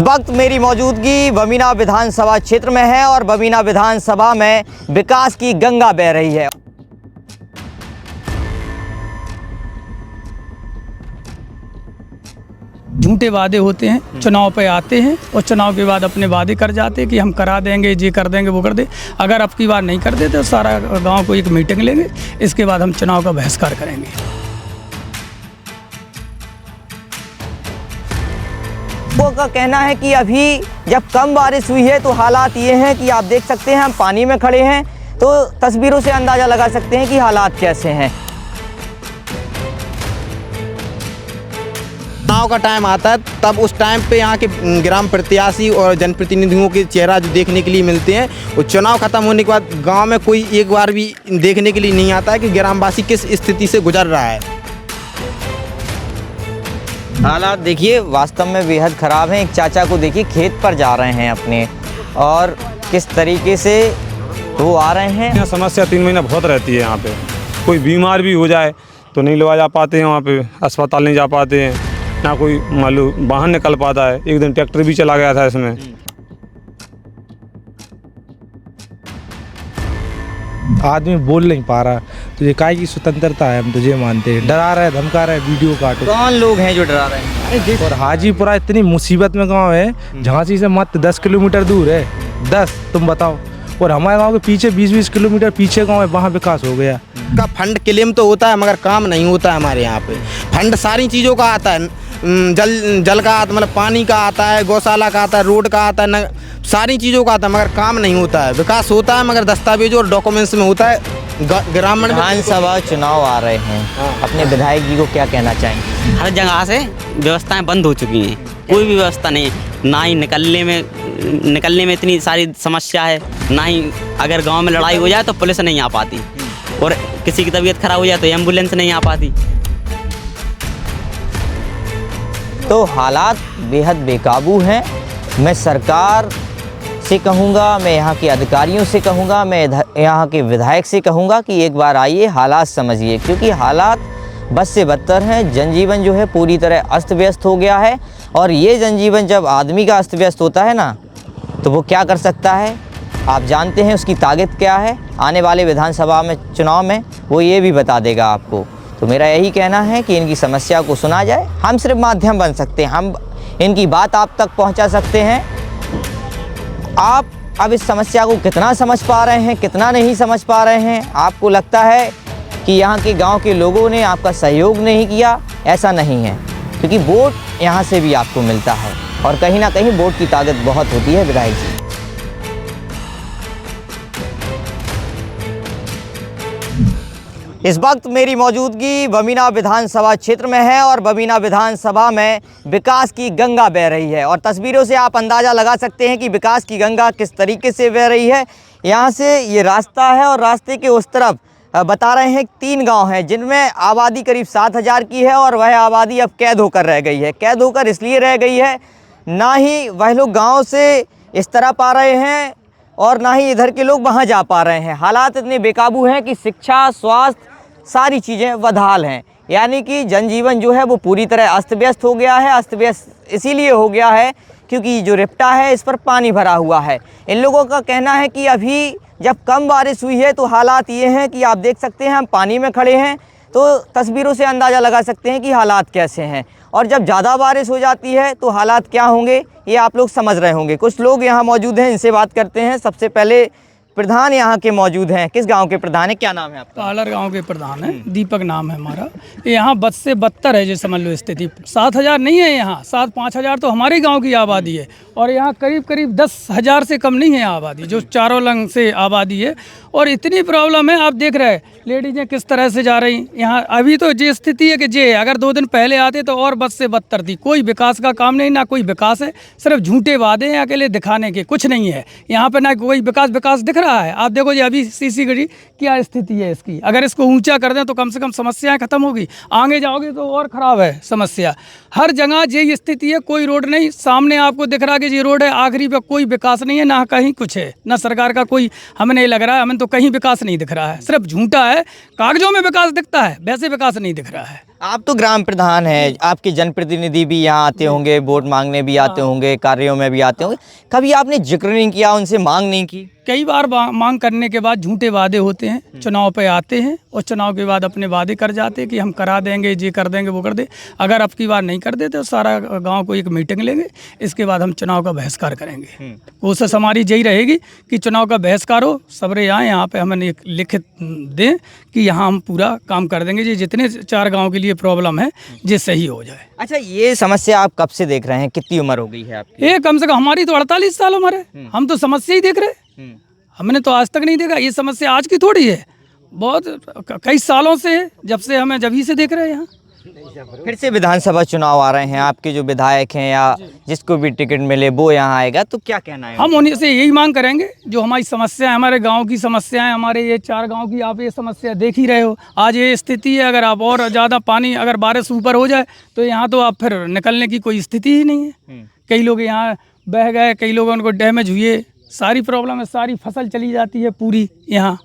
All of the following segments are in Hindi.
इस वक्त मेरी मौजूदगी बमीना विधानसभा क्षेत्र में है और बमीना विधानसभा में विकास की गंगा बह रही है। झूठे वादे होते हैं, चुनाव पे आते हैं और चुनाव के बाद अपने वादे कर जाते हैं कि हम करा देंगे, ये कर देंगे, वो कर दे। अगर अब की बार नहीं कर देते तो सारा गांव को एक मीटिंग लेंगे, इसके बाद हम चुनाव का बहिष्कार करेंगे। लोगों का कहना है कि अभी जब कम बारिश हुई है तो हालात ये हैं कि आप देख सकते हैं हम पानी में खड़े हैं, तो तस्वीरों से अंदाज़ा लगा सकते हैं कि हालात कैसे हैं। चुनाव का टाइम आता है तब उस टाइम पे यहाँ के ग्राम प्रत्याशी और जनप्रतिनिधियों के चेहरा जो देखने के लिए मिलते हैं, वो चुनाव खत्म होने के बाद गांव में कोई एक बार भी देखने के लिए नहीं आता है कि ग्रामवासी किस स्थिति से गुजर रहा है। हालात देखिए वास्तव में बेहद ख़राब हैं। एक चाचा को देखिए खेत पर जा रहे हैं अपने, और किस तरीके से वो आ रहे हैं। यहाँ समस्या 3 महीना बहुत रहती है। यहाँ पे कोई बीमार भी हो जाए तो नहीं ले जा पाते हैं, वहाँ पे अस्पताल नहीं जा पाते हैं, ना कोई मालूम वाहन निकल पाता है। एक दिन ट्रैक्टर भी चला गया था इसमें। आदमी बोल नहीं पा रहा, तुझे काय की स्वतंत्रता है, हम तुझे मानते हैं। डरा रहा है, धमका रहा है, वीडियो काटो। कौन लोग हैं जो डरा रहे हैं? और हाजीपुरा इतनी मुसीबत में गांव है, झांसी से मात्र 10 किलोमीटर दूर है। 10 तुम बताओ। और हमारे गांव के पीछे 20-20 किलोमीटर पीछे गांव है, वहाँ विकास हो गया। का फंड क्लेम तो होता है मगर काम नहीं होता है हमारे यहाँ पे। फंड सारी चीज़ों का आता है, जल का आता, मतलब पानी का आता है, गौशाला का आता है, रोड का आता है, सारी चीज़ों का आता है, मगर काम नहीं होता है। विकास होता है मगर दस्तावेजों और डॉक्यूमेंट्स में होता है। ग्रामीण विधानसभा चुनाव आ रहे हैं, अपने विधायक जी को क्या कहना चाहेंगे? हर जगह से व्यवस्थाएं बंद हो चुकी हैं, कोई भी व्यवस्था नहीं है। ना ही निकलने में इतनी सारी समस्या है, ना ही अगर गांव में लड़ाई हो जाए तो पुलिस नहीं आ पाती, और किसी की तबीयत खराब हो जाए तो एम्बुलेंस नहीं आ पाती। तो हालात बेहद बेकाबू हैं। मैं सरकार से कहूँगा, मैं यहाँ के अधिकारियों से कहूँगा, मैं यहाँ के विधायक से कहूँगा कि एक बार आइए, हालात समझिए, क्योंकि हालात बद से बदतर हैं। जनजीवन जो है पूरी तरह अस्त व्यस्त हो गया है, और ये जनजीवन जब आदमी का अस्त व्यस्त होता है ना, तो वो क्या कर सकता है आप जानते हैं, उसकी ताकत क्या है। आने वाले विधानसभा में चुनाव में वो ये भी बता देगा आपको। तो मेरा यही कहना है कि इनकी समस्या को सुना जाए। हम सिर्फ माध्यम बन सकते हैं, हम इनकी बात आप तक पहुंचा सकते हैं। आप अब इस समस्या को कितना समझ पा रहे हैं, कितना नहीं समझ पा रहे हैं, आपको लगता है कि यहाँ के गांव के लोगों ने आपका सहयोग नहीं किया, ऐसा नहीं है, क्योंकि वोट यहाँ से भी आपको मिलता है, और कहीं ना कहीं वोट की ताकत बहुत होती है। विधायक जी, इस वक्त मेरी मौजूदगी बमीना विधानसभा क्षेत्र में है और बमीना विधानसभा में विकास की गंगा बह रही है, और तस्वीरों से आप अंदाज़ा लगा सकते हैं कि विकास की गंगा किस तरीके से बह रही है। यहाँ से ये रास्ता है, और रास्ते के उस तरफ बता रहे हैं 3 गांव हैं जिनमें आबादी करीब 7,000 की है, और वह आबादी अब कैद होकर रह गई है। कैद होकर इसलिए रह गई है, ना ही वह लोग गाँव से इस तरह पा रहे हैं और ना ही इधर के लोग वहाँ जा पा रहे हैं। हालात इतने बेकाबू हैं कि शिक्षा, स्वास्थ्य, सारी चीज़ें बदहाल हैं। यानी कि जनजीवन जो है वो पूरी तरह अस्त व्यस्त हो गया है। अस्त व्यस्त इसीलिए हो गया है क्योंकि जो रिप्टा है इस पर पानी भरा हुआ है। इन लोगों का कहना है कि अभी जब कम बारिश हुई है तो हालात ये हैं कि आप देख सकते हैं हम पानी में खड़े हैं, तो तस्वीरों से अंदाज़ा लगा सकते हैं कि हालात कैसे हैं। और जब ज़्यादा बारिश हो जाती है तो हालात क्या होंगे ये आप लोग समझ रहे होंगे। कुछ लोग यहाँ मौजूद हैं, इनसे बात करते हैं। सबसे पहले प्रधान यहाँ के मौजूद हैं। किस गांव के प्रधान है, क्या नाम है आपका? कालर गांव के प्रधान है, दीपक नाम है हमारा। यहाँ बद से बदतर है, जो समझ लो स्थिति। 7,000 नहीं है यहाँ, 7-5 तो हमारे गांव की आबादी है, और यहाँ करीब 10,000 से कम नहीं है आबादी, जो चारों लंग से आबादी है। और इतनी प्रॉब्लम है, आप देख रहे हैं लेडीजें किस तरह से जा रही यहाँ। अभी तो ये स्थिति है कि अगर 2 दिन पहले आते तो और बद से बदतर थी। कोई विकास का काम नहीं, ना कोई विकास है, सिर्फ झूठे वादे हैं अकेले दिखाने के, कुछ नहीं है यहाँ पे। ना कोई विकास दिख रहा है। आप देखो जी अभी सीसी गढ़ी क्या स्थिति है इसकी। अगर इसको ऊंचा कर दें तो कम से कम समस्याएं खत्म होगी, आगे जाओगे तो और ख़राब है समस्या। हर जगह यही स्थिति है, कोई रोड नहीं। सामने आपको दिख रहा है कि ये रोड है, आखिरी पे कोई विकास नहीं है, ना कहीं कुछ है, ना सरकार का कोई हमें नहीं लग रहा है, हमें तो कहीं विकास नहीं दिख रहा है, सिर्फ झूठा है। कागजों में विकास दिखता है, वैसे विकास नहीं दिख रहा है। आप तो ग्राम प्रधान हैं, आपके जनप्रतिनिधि भी यहाँ आते होंगे, वोट मांगने भी आते होंगे, कार्यों में भी आते होंगे, कभी आपने जिक्र नहीं किया, उनसे मांग नहीं की? कई बार मांग करने के बाद झूठे वादे होते हैं, चुनाव पे आते हैं और चुनाव के बाद अपने वादे कर जाते हैं कि हम करा देंगे, ये कर देंगे, वो कर दे। अगर अब की बार नहीं कर देते तो सारा गांव को एक मीटिंग लेंगे, इसके बाद हम चुनाव का बहिष्कार करेंगे। कोशिश हमारी यही रहेगी कि चुनाव का बहिष्कार हो, सबरे आए यहाँ पे, हमें एक लिखित दें कि यहाँ हम पूरा काम कर देंगे, ये जितने 4 गाँव के लिए प्रॉब्लम है ये सही हो जाए। अच्छा, ये समस्या आप कब से देख रहे हैं? कितनी उम्र हो गई है आपकी? ये कम से कम हमारी तो 48 साल उम्र है, हम तो समस्या ही देख रहे हैं। हमने तो आज तक नहीं देखा, ये समस्या आज की थोड़ी है, बहुत कई सालों से है, जब से हमें जभी से देख रहे हैं यहाँ। फिर से विधानसभा चुनाव आ रहे हैं, आपके जो विधायक हैं या जिसको भी टिकट मिले वो यहाँ आएगा, तो क्या कहना है? हम उन्हीं से यही मांग करेंगे, जो हमारी समस्या है, हमारे गांव की समस्या है, हमारे ये 4 गांव की आप ये समस्या देख ही रहे हो। आज ये स्थिति है, अगर आप और ज़्यादा पानी, अगर बारिश ऊपर हो जाए तो यहाँ तो आप फिर निकलने की कोई स्थिति ही नहीं है। कई लोग यहाँ बह गए, कई लोगों को डैमेज हुए, सारी प्रॉब्लम है, सारी फसल चली जाती है पूरी यहाँ।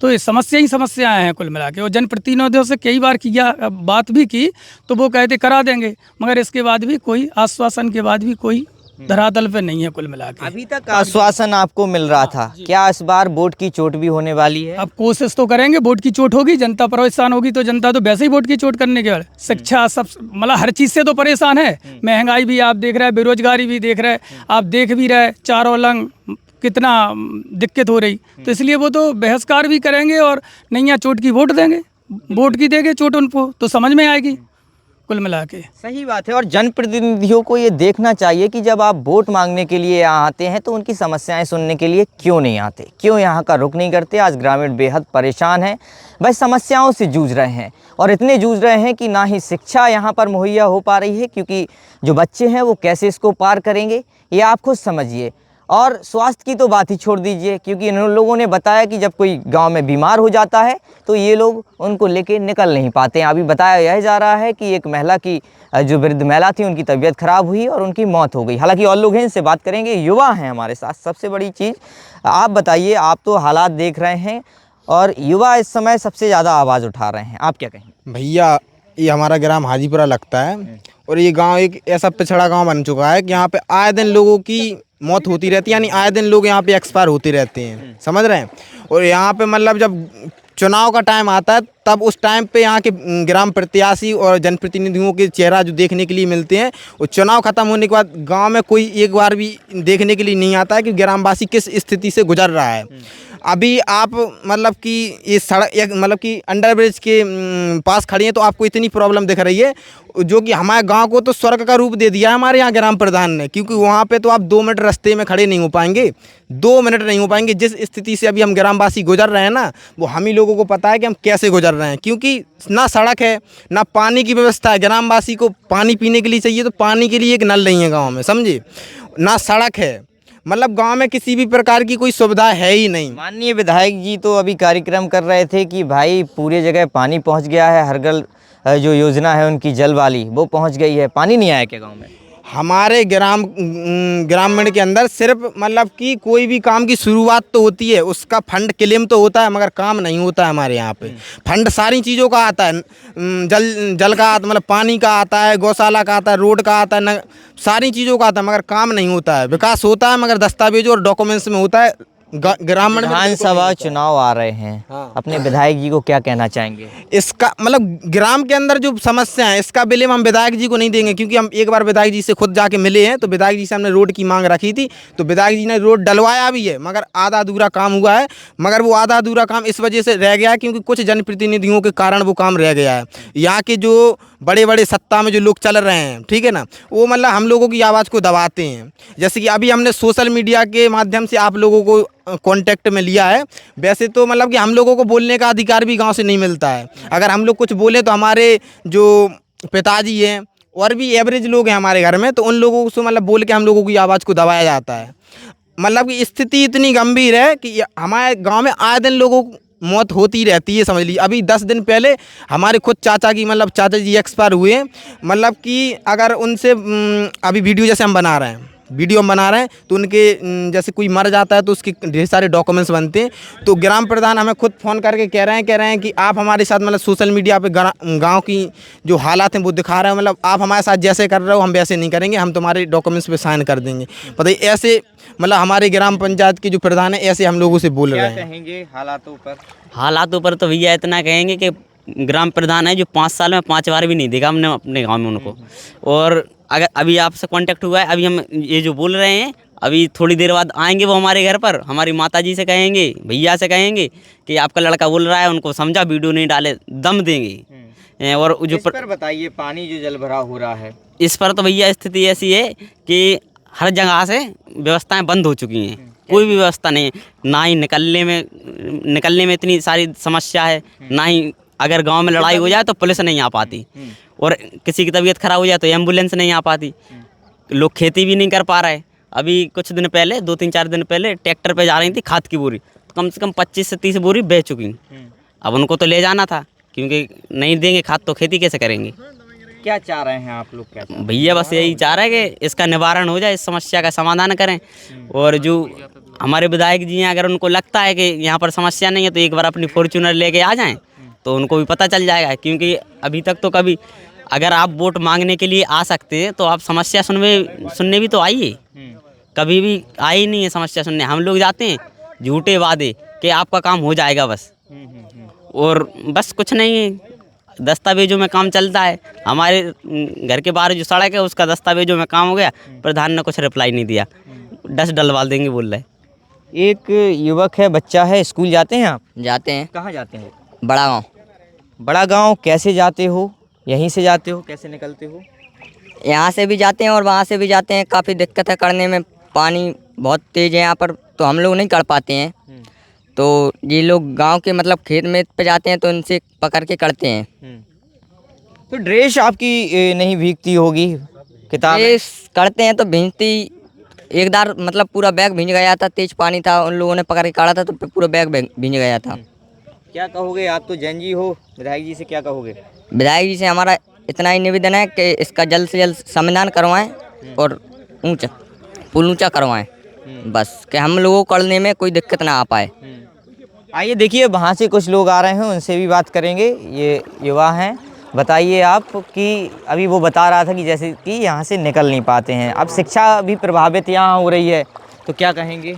तो ये समस्या ही समस्याएं हैं कुल मिला के। और जनप्रतिनिधियों से कई बार किया, बात भी की, तो वो कहते करा देंगे, मगर इसके बाद भी कोई आश्वासन के बाद भी कोई धरातल पे नहीं है कुल मिला के। अभी तक आश्वासन आपको मिल रहा था, क्या इस बार वोट की चोट भी होने वाली है? अब कोशिश तो करेंगे, वोट की चोट होगी, जनता परेशान होगी तो जनता तो वैसे ही वोट की चोट करने के बाद। शिक्षा सब मतलब हर चीज़ से तो परेशान है, महंगाई भी आप देख रहे हैं, बेरोजगारी भी देख रहे हैं, आप देख भी रहे, चारों लंग कितना दिक्कत हो रही। तो इसलिए वो तो बहिष्कार भी करेंगे और नैया चोट की वोट देंगे, वोट की देंगे चोट उनको, तो समझ में आएगी कुल मिला के। सही बात है। और जनप्रतिनिधियों को ये देखना चाहिए कि जब आप वोट मांगने के लिए यहाँ आते हैं तो उनकी समस्याएं सुनने के लिए क्यों नहीं आते, क्यों यहाँ का रुख नहीं करते। आज ग्रामीण बेहद परेशान हैं, भाई समस्याओं से जूझ रहे हैं, और इतने जूझ रहे हैं कि ना ही शिक्षा यहाँ पर मुहैया हो पा रही है, क्योंकि जो बच्चे हैं वो कैसे इसको पार करेंगे ये आप खुद समझिए। और स्वास्थ्य की तो बात ही छोड़ दीजिए, क्योंकि इन लोगों ने बताया कि जब कोई गांव में बीमार हो जाता है तो ये लोग उनको लेके निकल नहीं पाते हैं। अभी बताया यह जा रहा है कि एक महिला की, जो वृद्ध महिला थी, उनकी तबीयत खराब हुई और उनकी मौत हो गई। हालांकि और लोग हैं, इनसे बात करेंगे। युवा हैं हमारे साथ। सबसे बड़ी चीज़ आप बताइए, आप तो हालात देख रहे हैं और युवा इस समय सबसे ज़्यादा आवाज़ उठा रहे हैं, आप क्या कहेंगे? भैया, ये हमारा ग्राम हाजीपुरा लगता है और ये गांव एक ऐसा पिछड़ा गांव बन चुका है कि यहाँ पे आए दिन लोगों की मौत होती रहती है, यानी आए दिन लोग यहाँ पे एक्सपायर होते रहते हैं, समझ रहे हैं। और यहाँ पे मतलब जब चुनाव का टाइम आता है तब उस टाइम पे यहाँ के ग्राम प्रत्याशी और जनप्रतिनिधियों के चेहरा जो देखने के लिए मिलते हैं, वो चुनाव खत्म होने के बाद गांव में कोई एक बार भी देखने के लिए नहीं आता है कि ग्रामवासी किस स्थिति से गुजर रहा है। अभी आप मतलब कि ये सड़क मतलब कि अंडर ब्रिज के पास खड़ी हैं तो आपको इतनी प्रॉब्लम दिख रही है, जो कि हमारे गांव को तो स्वर्ग का रूप दे दिया है हमारे यहाँ ग्राम प्रधान ने, क्योंकि वहाँ पे तो आप 2 मिनट रास्ते में खड़े नहीं हो पाएंगे, 2 मिनट नहीं हो पाएंगे। जिस स्थिति से अभी हम ग्रामवासी गुजर रहे हैं ना, वो हम ही लोगों को पता है कि हम कैसे गुजर रहे हैं, क्योंकि ना सड़क है ना पानी की व्यवस्था है। ग्रामवासी को पानी पीने के लिए चाहिए तो पानी के लिए एक नल नहीं है गाँव में, समझे, ना सड़क है, मतलब गांव में किसी भी प्रकार की कोई सुविधा है ही नहीं। माननीय विधायक जी तो अभी कार्यक्रम कर रहे थे कि भाई पूरे जगह पानी पहुंच गया है, हर घर जो योजना है उनकी जल वाली वो पहुंच गई है। पानी नहीं आया क्या गांव में? हमारे ग्रामीण के अंदर सिर्फ मतलब कि कोई भी काम की शुरुआत तो होती है, उसका फंड क्लेम तो होता है, मगर काम नहीं होता है हमारे यहाँ पे। फंड सारी चीज़ों का आता है, जल का आता, मतलब पानी का आता है, गौशाला का आता है, रोड का आता है, सारी चीज़ों का आता है, मगर काम नहीं होता है। विकास होता है मगर दस्तावेजों और डॉक्यूमेंट्स में होता है। ग्रामीण विधानसभा चुनाव आ रहे हैं, अपने विधायक जी को क्या कहना चाहेंगे? इसका मतलब ग्राम के अंदर जो समस्या है इसका ब्लेम हम विधायक जी को नहीं देंगे, क्योंकि हम एक बार विधायक जी से खुद जाके मिले हैं, तो विधायक जी से हमने रोड की मांग रखी थी, तो विधायक जी ने रोड डलवाया भी है, मगर आधा अधूरा काम हुआ है। मगर वो आधा अधूरा काम इस वजह से रह गया है क्योंकि कुछ जनप्रतिनिधियों के कारण वो काम रह गया है। यहाँ के जो बड़े बड़े सत्ता में जो लोग चल रहे हैं, ठीक है ना, वो मतलब हम लोगों की आवाज़ को दबाते हैं। जैसे कि अभी हमने सोशल मीडिया के माध्यम से आप लोगों को कांटेक्ट में लिया है, वैसे तो मतलब कि हम लोगों को बोलने का अधिकार भी गांव से नहीं मिलता है। अगर हम लोग कुछ बोले तो हमारे जो पिताजी हैं और भी एवरेज लोग हैं हमारे घर में, तो उन लोगों से मतलब बोल के हम लोगों की आवाज़ को दबाया जाता है। मतलब कि स्थिति इतनी गंभीर है कि हमारे गाँव में आए दिन लोगों को मौत होती रहती है, समझ लीजिए। अभी 10 दिन पहले हमारे खुद चाचा की मतलब चाचा जी एक्सपायर हुए, मतलब कि अगर उनसे अभी वीडियो जैसे हम बना रहे हैं, वीडियो बना रहे हैं तो उनके जैसे कोई मर जाता है तो उसके ढेर सारे डॉक्यूमेंट्स बनते हैं। तो ग्राम प्रधान हमें खुद फ़ोन करके कह रहे हैं कि आप हमारे साथ मतलब सोशल मीडिया पे गांव की जो हालात हैं वो दिखा रहे हैं, मतलब आप हमारे साथ जैसे कर रहे हो हम वैसे नहीं करेंगे, हम तुम्हारे डॉक्यूमेंट्स पे साइन कर देंगे। पता ही ऐसे मतलब हमारे ग्राम पंचायत के जो प्रधान है ऐसे हम लोगों से बोल रहे हैं। कहेंगे हालातों पर तो भैया इतना कहेंगे कि ग्राम प्रधान है जो 5 साल में 5 बार भी नहीं देखा हमने अपने गांव में उनको। और अगर अभी आपसे कांटेक्ट हुआ है, अभी हम ये जो बोल रहे हैं अभी थोड़ी देर बाद आएंगे वो हमारे घर पर, हमारी माताजी से कहेंगे, भैया से कहेंगे कि आपका लड़का बोल रहा है, उनको समझा, वीडियो नहीं डाले, दम देंगे। और जो पर बताइए, पानी जो जल भरा हो रहा है इस पर तो भैया स्थिति ऐसी है कि हर जगह से व्यवस्थाएं बंद हो चुकी हैं, कोई भी व्यवस्था नहीं है, ना ही निकलने में इतनी सारी समस्या है, ना ही अगर गांव में लड़ाई हो जाए तो पुलिस नहीं आ पाती, और किसी की तबीयत खराब हो जाए तो एम्बुलेंस नहीं आ पाती, लोग खेती भी नहीं कर पा रहे। अभी कुछ दिन पहले 2-3-4 दिन पहले ट्रैक्टर पे जा रही थी खाद की बोरी, तो कम से कम 25 से 30 बोरी बह चुकी। अब उनको तो ले जाना था, क्योंकि नहीं देंगे खाद तो खेती कैसे करेंगे। क्या चाह रहे हैं आप लोग? क्या भैया बस यही चाह रहे हैं कि इसका निवारण हो जाए, इस समस्या का समाधान करें। और जो हमारे विधायक जी हैं, अगर उनको लगता है कि यहाँ पर समस्या नहीं है तो एक बार अपनी फॉर्च्यूनर लेके आ जाएं तो उनको भी पता चल जाएगा। क्योंकि अभी तक तो कभी अगर आप वोट मांगने के लिए आ सकते हैं तो आप समस्या सुनने भी तो आइए, कभी भी आए ही नहीं है समस्या सुनने। हम लोग जाते हैं झूठे वादे कि आपका काम हो जाएगा बस, और बस कुछ नहीं है, दस्तावेजों में काम चलता है। हमारे घर के बाहर जो सड़क है उसका दस्तावेजों में काम हो गया, प्रधान ने कुछ रिप्लाई नहीं दिया, डस्ट डलवा देंगे बोल रहे। एक युवक है, बच्चा है, स्कूल जाते हैं आप? जाते हैं। कहाँ जाते हैं? बड़ा गांव। बड़ा गांव कैसे जाते हो? यहीं से जाते हो? कैसे निकलते हो? यहाँ से भी जाते हैं और वहाँ से भी जाते हैं। काफ़ी दिक्कत है करने में, पानी बहुत तेज़ है यहाँ पर, तो हम लोग नहीं कर पाते हैं। तो ये लोग गांव के मतलब खेत में पे जाते हैं तो इनसे पकड़ के करते हैं। तो ड्रेस आपकी नहीं भीगती होगी? किताब ड्रेस करते हैं तो भींजती, एक बार मतलब पूरा बैग भींज गया था, तेज पानी था, उन लोगों ने पकड़ के काढ़ा था तो पूरा बैग भींज गया था। क्या कहोगे? आप तो जैन जी हो, विधायक जी से क्या कहोगे? विधायक जी से हमारा इतना ही निवेदन है कि इसका जल्द से जल्द समाधान करवाएं और पुल ऊँचा करवाएं, बस कि हम लोगों को करने में कोई दिक्कत ना आ पाए। आइए देखिए, वहाँ से कुछ लोग आ रहे हैं, उनसे भी बात करेंगे। ये युवा हैं, बताइए आप कि अभी वो बता रहा था कि जैसे कि यहाँ से निकल नहीं पाते हैं, अब शिक्षा भी प्रभावित यहाँ हो रही है, तो क्या कहेंगे?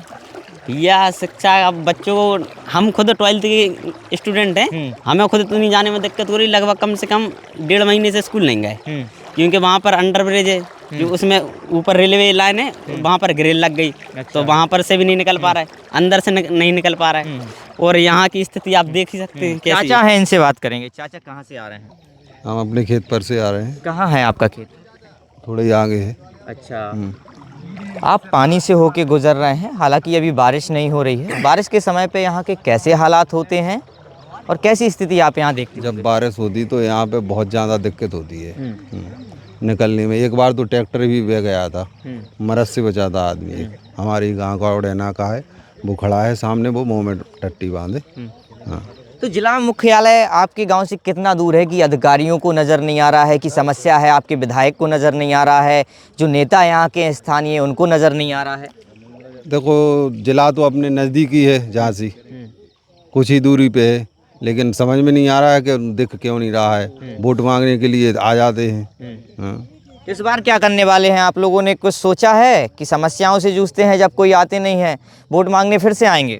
भैया शिक्षा, अब बच्चों को, हम खुद 12th के स्टूडेंट हैं, हमें खुद इतनी जाने में दिक्कत हो रही, लगभग कम से कम 1.5 महीने से स्कूल नहीं गए, क्योंकि वहाँ पर अंडर ब्रिज है, जो उसमें ऊपर रेलवे लाइन है, वहाँ पर ग्रिल लग गई। तो वहाँ पर से भी नहीं निकल पा रहा है, अंदर से नहीं निकल पा रहा है। और यहाँ की स्थिति आप देख ही सकते हैं कैसी। चाचा हैं, इनसे बात करेंगे। चाचा कहाँ से आ रहे हैं? हम अपने खेत पर से आ रहे हैं। कहाँ है आपका खेत? थोड़े ही आगे है। अच्छा, आप पानी से होके गुजर रहे हैं, हालांकि अभी बारिश नहीं हो रही है। बारिश के समय पे यहाँ के कैसे हालात होते हैं और कैसी स्थिति आप यहाँ देखते हैं? जब बारिश होती तो यहाँ पे बहुत ज़्यादा दिक्कत होती है निकलने में। एक बार तो ट्रैक्टर भी बह गया था, मरद से बचा था आदमी। हमारी गाँव का उड़ैना का है, वो खड़ा है सामने, वो मुँह में टट्टी बांधे। हाँ। तो जिला मुख्यालय आपके गांव से कितना दूर है कि अधिकारियों को नज़र नहीं आ रहा है कि समस्या है, आपके विधायक को नज़र नहीं आ रहा है, जो नेता यहाँ के स्थानीय उनको नज़र नहीं आ रहा है? देखो, जिला तो अपने नज़दीक ही है, झांसी कुछ ही दूरी पे है, लेकिन समझ में नहीं आ रहा है कि दिख क्यों नहीं रहा है। वोट मांगने के लिए आ जाते हैं। हाँ। इस बार क्या करने वाले हैं आप लोगों ने? कुछ सोचा है कि समस्याओं से जूझते हैं, जब कोई आते नहीं है, वोट मांगने फिर से आएंगे?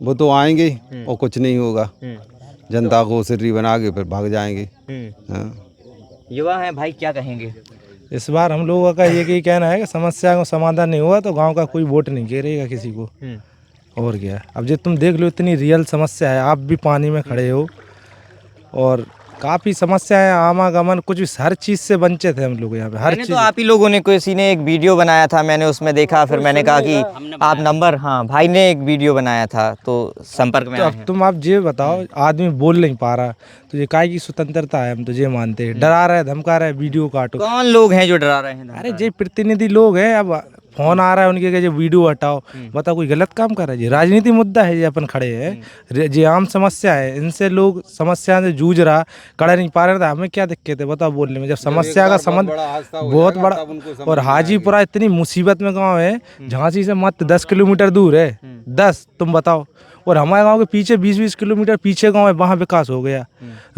वो तो आएंगे और कुछ नहीं होगा, जनता को सिर्री बना के फिर भाग जाएंगे। हाँ। युवा हैं भाई, क्या कहेंगे? इस बार हम लोगों का ये कहना है कि समस्या का समाधान नहीं हुआ तो गांव का कोई वोट नहीं गिरेगा किसी को। और क्या, अब जो तुम देख लो इतनी रियल समस्या है, आप भी पानी में खड़े हो और काफ़ी समस्या है, आवागमन कुछ भी हर चीज़ से वंचित है हम लोग यहाँ पे, हर चीज़। तो आप ही लोगों ने, किसी ने एक वीडियो बनाया था, मैंने उसमें देखा, फिर मैंने कहा कि आप नंबर, हाँ भाई ने एक वीडियो बनाया था तो संपर्क में तो आए अब हैं। तुम आप ये बताओ, आदमी बोल नहीं पा रहा तो ये काय की स्वतंत्रता है? हम तो ये मानते हैं, डरा रहा है, धमका रहा है, वीडियो काटो। कौन लोग हैं जो डरा रहे हैं? अरे ये प्रतिनिधि लोग हैं, अब फ़ोन आ रहा है उनके कि जो वीडियो हटाओ, बताओ कोई गलत काम कर रहा है? जी राजनीति मुद्दा है, ये अपन खड़े हैं, ये आम समस्या है, इनसे लोग समस्या से जूझ रहा, कड़ा नहीं पा रहे थे, हमें क्या दिक्कत है बताओ बोलने में? जब समस्या का संबंध बहुत बड़ा, और हाजीपुरा इतनी मुसीबत में गाँव है, झांसी से मात्र 10 किलोमीटर दूर है, 10 तुम बताओ, और हमारे गांव के पीछे 20-20 किलोमीटर पीछे गांव है, वहाँ विकास हो गया।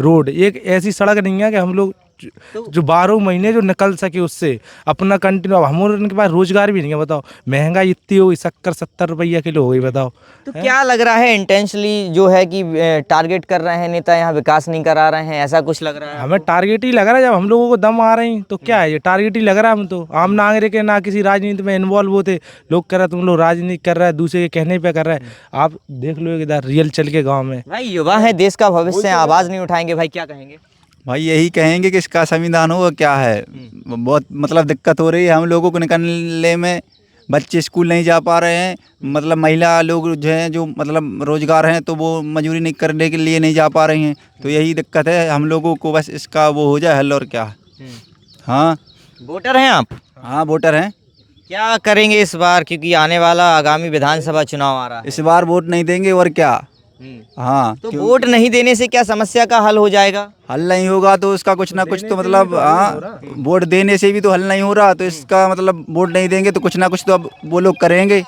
रोड एक ऐसी सड़क नहीं है कि हम लोग जो 12 महीने जो निकल सके उससे अपना कंटिन्यू। अब हम उनके पास रोजगार भी नहीं है, बताओ महंगाई इतनी हो गई, 70 रुपया किलो हो गई, बताओ। तो क्या लग रहा है इंटेंशनली जो है कि टारगेट कर रहे हैं नेता, यहाँ विकास नहीं करा रहे हैं, ऐसा कुछ लग रहा है? हमें टारगेट ही लग रहा है, जब हम लोगों को दम आ रही तो क्या है, ये टारगेट ही लग रहा है। हम तो आम नागरिक है, ना किसी राजनीति में इन्वॉल्व होते, लोग कह रहे तुम लोग राजनीति कर रहे हैं, दूसरे के कहने पे कर रहे हैं। आप देख लो इधर रियल चल के गाँव में। भाई युवा है, देश का भविष्य है, आवाज़ नहीं उठाएंगे, भाई क्या कहेंगे? भाई यही कहेंगे कि इसका संविधान हो, क्या है बहुत मतलब दिक्कत हो रही है हम लोगों को निकलने में। बच्चे स्कूल नहीं जा पा रहे हैं, मतलब महिला लोग जो हैं, जो मतलब रोजगार हैं, तो वो मजदूरी नहीं करने के लिए नहीं जा पा रही हैं। तो यही दिक्कत है हम लोगों को, बस इसका वो हो जाए हल, और क्या। हाँ, वोटर हैं आप? हाँ वोटर हैं। क्या करेंगे इस बार, क्योंकि आने वाला आगामी विधानसभा चुनाव आ रहा है? इस बार वोट नहीं देंगे, और क्या। हाँ, तो वोट नहीं देने से क्या समस्या का हल हो जाएगा? हल नहीं होगा तो उसका कुछ ना कुछ तो मतलब, हाँ वोट देने से भी तो हल नहीं हो रहा, तो इसका मतलब वोट नहीं देंगे तो कुछ ना कुछ तो अब वो लोग करेंगे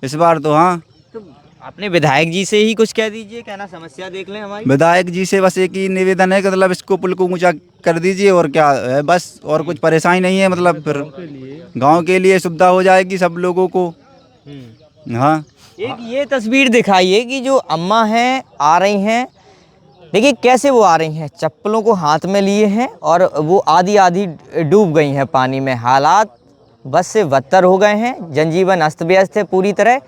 इस बार तो। हाँ, तो अपने विधायक जी से ही कुछ कह दीजिए, क्या ना समस्या देख लें हमारी। विधायक जी से बस एक ही निवेदन है कि मतलब इसको पुल को ऊंचा कर दीजिए, और क्या है बस, और कुछ परेशानी नहीं है। मतलब फिर गांव के लिए सुविधा हो जाएगी सब लोगों को। हाँ, एक ये तस्वीर दिखाइए कि जो अम्मा हैं आ रही हैं, देखिए कैसे वो आ रही हैं, चप्पलों को हाथ में लिए हैं और वो आधी आधी डूब गई हैं पानी में। हालात बस से बदतर हो गए हैं, जनजीवन अस्त व्यस्त है पूरी तरह।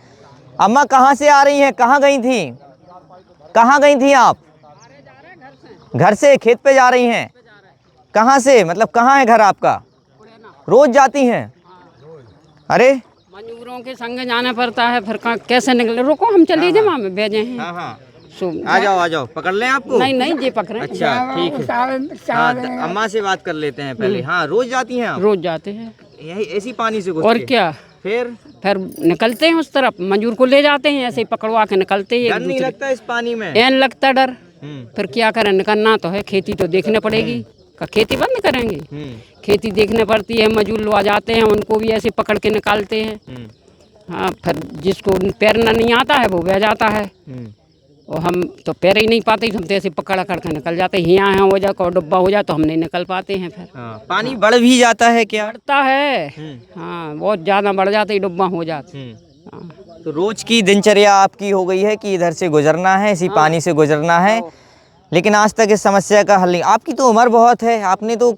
अम्मा कहाँ से आ रही हैं, कहाँ गई थी, कहाँ गई थी आप? घर से खेत पे जा रही हैं? कहाँ से, मतलब कहाँ है घर आपका? रोज जाती हैं? अरे मजदूरों के संग जाना पड़ता है, फिर कैसे निकले? रुको हम चलिए जमा में भेजे हैं। हाँ हाँ, आ जाओ, पकड़ लें आपको? नहीं नहीं, ये पकड़े। अच्छा ठीक है, हाँ, अम्मा से बात कर लेते हैं पहले। हाँ, रोज जाती हैं आप? रोज जाते हैं, यही ऐसी पानी से और क्या। फिर निकलते हैं उस तरफ, मजदूर को ले जाते हैं, ऐसे ही पकड़वा के निकलते हैं। डर नहीं लगता इस पानी में? एन लगता डर, फिर क्या करें, निकलना तो है, खेती तो देखने पड़ेगी। का खेती बंद करेंगे? खेती देखने पड़ती है, मजदूर लोग आ जाते हैं, उनको भी ऐसे पकड़ के निकालते हैं। हाँ, फिर जिसको पैरना नहीं आता है वो बह जाता है, और हम तो पैर ही नहीं पाते, हम तो ऐसे पकड़ कर निकल जाते हैं। यहाँ हो जाए और डब्बा हो जाए तो हम नहीं निकल पाते हैं। फिर पानी बढ़ भी जाता है क्या? बढ़ता है, हाँ बहुत ज़्यादा बढ़ जाता है, डब्बा हो जाते। तो रोज की दिनचर्या आपकी हो गई है कि इधर से गुजरना है, इसी पानी से गुजरना है, लेकिन आज तक इस समस्या का हल नहीं। आपकी तो उम्र बहुत है, आपने तो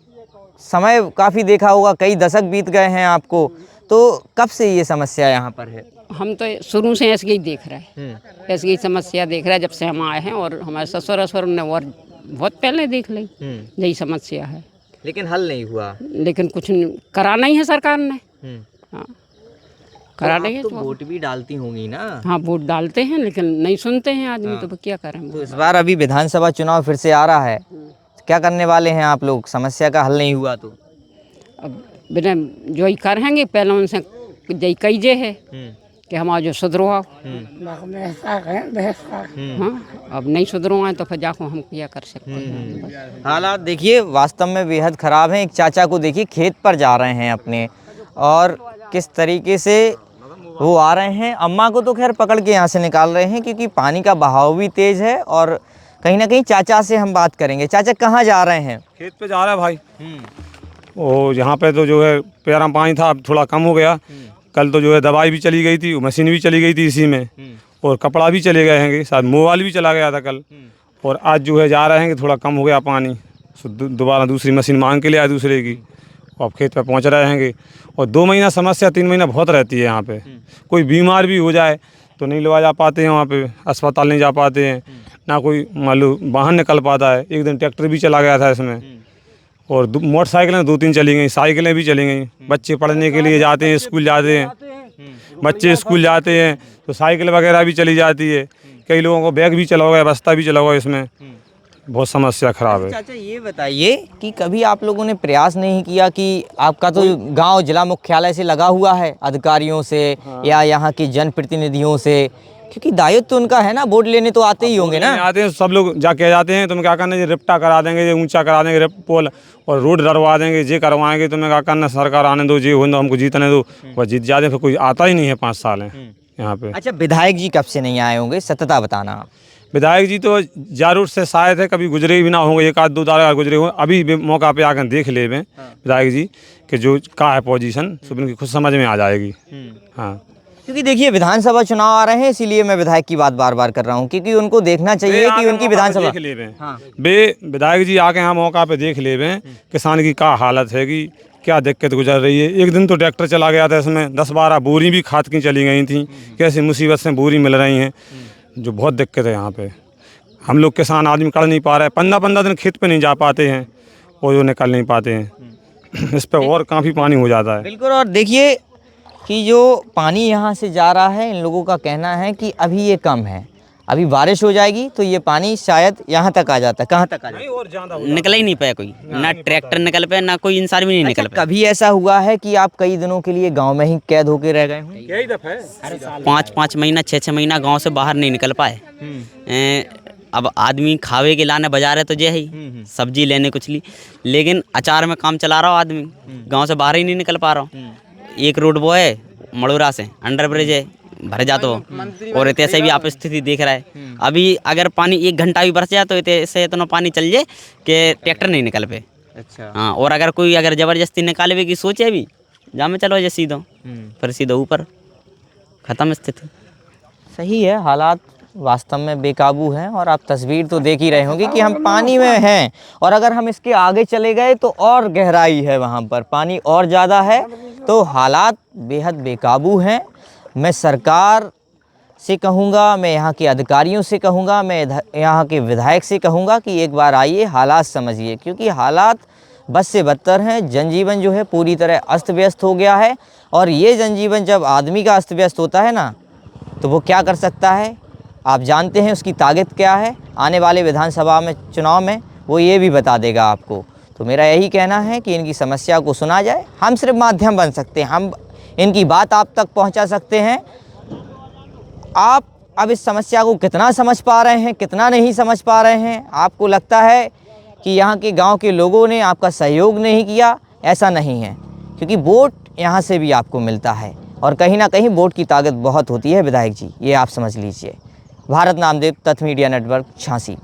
समय काफ़ी देखा होगा, कई दशक बीत गए हैं आपको, तो कब से ये समस्या यहाँ पर है? हम तो शुरू से ऐसे ही देख रहे हैं, ऐसी ही समस्या देख रहे हैं जब से हम आए हैं, और हमारे ससुर ने और बहुत पहले देख ली यही समस्या है, लेकिन हल नहीं हुआ। लेकिन कुछ करा नहीं है सरकार ने। हाँ, करा नहीं है तो वोट भी डालती होंगी ना? हाँ, वोट डालते हैं, लेकिन नहीं सुनते हैं आदमी। तो क्या करें? तो इस बार अभी विधानसभा चुनाव फिर से आ रहा है, क्या करने वाले हैं आप लोग? समस्या का हल नहीं हुआ तो अब बिना जो ही करेंगे, पहले उनसे जय कहीजे है कि हमारा जो सुधरो आओ। हाँ, अब नहीं सुधरो आए तो फिर जाको हम क्या कर सकते हैं। हालात देखिए वास्तव में बेहद ख़राब हैं। एक चाचा को देखिए खेत पर जा रहे हैं अपने, और किस तरीके से वो आ रहे हैं। अम्मा को तो खैर पकड़ के यहाँ से निकाल रहे हैं क्योंकि पानी का बहाव भी तेज़ है। और कहीं ना कहीं चाचा से हम बात करेंगे। चाचा कहाँ जा रहे हैं? खेत पे जा रहा है भाई। और यहाँ पे तो जो है पैरा पानी था, अब थोड़ा कम हो गया। कल तो जो है दवाई भी चली गई थी, मशीन भी चली गई थी इसी में, और कपड़ा भी चले गए हैं, शायद मोबाइल भी चला गया था कल। और आज जो है जा रहे हैं कि थोड़ा कम हो गया पानी, दोबारा दूसरी मशीन मांग के लिए आए दूसरे की, और अब खेत पे पहुँच रहे हैं। और 2 महीना समस्या, 3 महीना बहुत रहती है यहाँ पे। कोई बीमार भी हो जाए तो नहीं ले जा पाते हैं, वहाँ पे अस्पताल नहीं जा पाते हैं, ना कोई मालूम वाहन निकल पाता है। एक दिन ट्रैक्टर भी चला गया था इसमें, और मोटरसाइकिलें 2-3 चली गई, साइकिलें भी चली गई। बच्चे पढ़ने के लिए जाते हैं, स्कूल जाते हैं, बच्चे स्कूल जाते हैं तो साइकिल वगैरह भी चली जाती है। कई लोगों को बैग भी चला हुआ है, बस्ता भी चला हुआ है इसमें। बहुत समस्या खराब है। चाचा ये बताइए कि कभी आप लोगों ने प्रयास नहीं किया कि आपका तो गांव जिला मुख्यालय से लगा हुआ है, अधिकारियों से या यहाँ के जनप्रतिनिधियों से, क्योंकि दायित्व तो उनका है ना, वोट लेने तो आते ही होंगे ना। आते हैं सब लोग जाके जाते हैं, तुम क्या करना, ये रिप्टा करा देंगे, ये ऊंचा करा देंगे पोल और रोड डरवा देंगे, ये करवाएंगे, तुम्हें क्या करना, सरकार आने दो, ये हो दो, हमको जीतने दो। बस जीत जाते, फिर कोई आता ही नहीं है। 5 साल हैं यहाँ पे। अच्छा, विधायक जी कब से नहीं आए होंगे, सत्यता बताना आप। विधायक जी तो जरूर से शायद है, कभी गुजरे भी ना होंगे, 1-2 बार गुजरे होंगे। अभी भी मौका पे आकर देख ले में विधायक जी कि जो का है पोजीशन, सब इनकी खुद समझ में आ जाएगी। हाँ, क्योंकि देखिए विधानसभा चुनाव आ रहे हैं, इसीलिए मैं विधायक की बात बार बार कर रहा हूँ, क्योंकि उनको देखना चाहिए कि उनकी विधानसभा देख ले बे विधायक जी आके यहाँ मौका पे देख ले किसान की क्या हालत है, कि क्या दिक्कत गुजर रही है। एक दिन तो ट्रैक्टर चला गया था, इसमें 10-12 बोरी भी खाद की चली गई थी। कैसी मुसीबत से बोरी मिल रही हैं, जो बहुत दिक्कत है यहाँ पे। हम लोग किसान आदमी कर नहीं पा रहे हैं, 15-15 दिन खेत पे नहीं जा पाते हैं और जो निकल नहीं पाते हैं। इस पे और काफ़ी पानी हो जाता है। बिल्कुल। और देखिए कि जो पानी यहाँ से जा रहा है, इन लोगों का कहना है कि अभी ये कम है, अभी बारिश हो जाएगी तो ये पानी शायद यहाँ तक आ जाता है। कहाँ तक आ जाता है? और ज़्यादा निकल ही नहीं पाया कोई, ना ट्रैक्टर निकल पाया, ना कोई इंसान भी नहीं निकल पाया। कभी ऐसा हुआ है कि आप कई दिनों के लिए गांव में ही कैद होके रह गए हों? यही दफा 5-5 महीना 6-6 महीना गांव से बाहर नहीं निकल पाए। अब आदमी खावे के लाने बाजार है तो जे ही सब्जी लेने कुछ ली, लेकिन अचार में काम चला रहा हो आदमी, गांव से बाहर ही नहीं निकल पा रहा हूँ। एक रोड वो है मड़ोरा से, अंडर ब्रिज है, भर जाते हो और ऐसे भी आप स्थिति देख रहा है। अभी अगर पानी 1 घंटा भी बरस जाए तो ऐसे इतना पानी चल जाए कि ट्रैक्टर नहीं निकल पे। अच्छा। हाँ, और अगर कोई ज़बरदस्ती निकाले की सोचे भी जा में चलो, जैसे सीधो फिर सीधो ऊपर, ख़त्म स्थिति। सही है, हालात वास्तव में बेकाबू हैं और आप तस्वीर तो देख ही रहे होंगे कि हम पानी में हैं, और अगर हम इसके आगे चले गए तो और गहराई है, वहाँ पर पानी और ज़्यादा है, तो हालात बेहद बेकाबू हैं। मैं सरकार से कहूँगा, मैं यहाँ के अधिकारियों से कहूँगा, मैं यहाँ के विधायक से कहूँगा कि एक बार आइए, हालात समझिए, क्योंकि हालात बद से बदतर हैं। जनजीवन जो है पूरी तरह अस्त व्यस्त हो गया है, और ये जनजीवन जब आदमी का अस्त व्यस्त होता है ना, तो वो क्या कर सकता है आप जानते हैं, उसकी ताकत क्या है। आने वाले विधानसभा में चुनाव में वो ये भी बता देगा आपको। तो मेरा यही कहना है कि इनकी समस्या को सुना जाए। हम सिर्फ माध्यम बन सकते हैं, हम इनकी बात आप तक पहुंचा सकते हैं। आप अब इस समस्या को कितना समझ पा रहे हैं, कितना नहीं समझ पा रहे हैं, आपको लगता है कि यहाँ के गांव के लोगों ने आपका सहयोग नहीं किया, ऐसा नहीं है, क्योंकि वोट यहाँ से भी आपको मिलता है, और कहीं ना कहीं वोट की ताकत बहुत होती है विधायक जी, ये आप समझ लीजिए। भारत नामदेव, तथ मीडिया नेटवर्क, झांसी।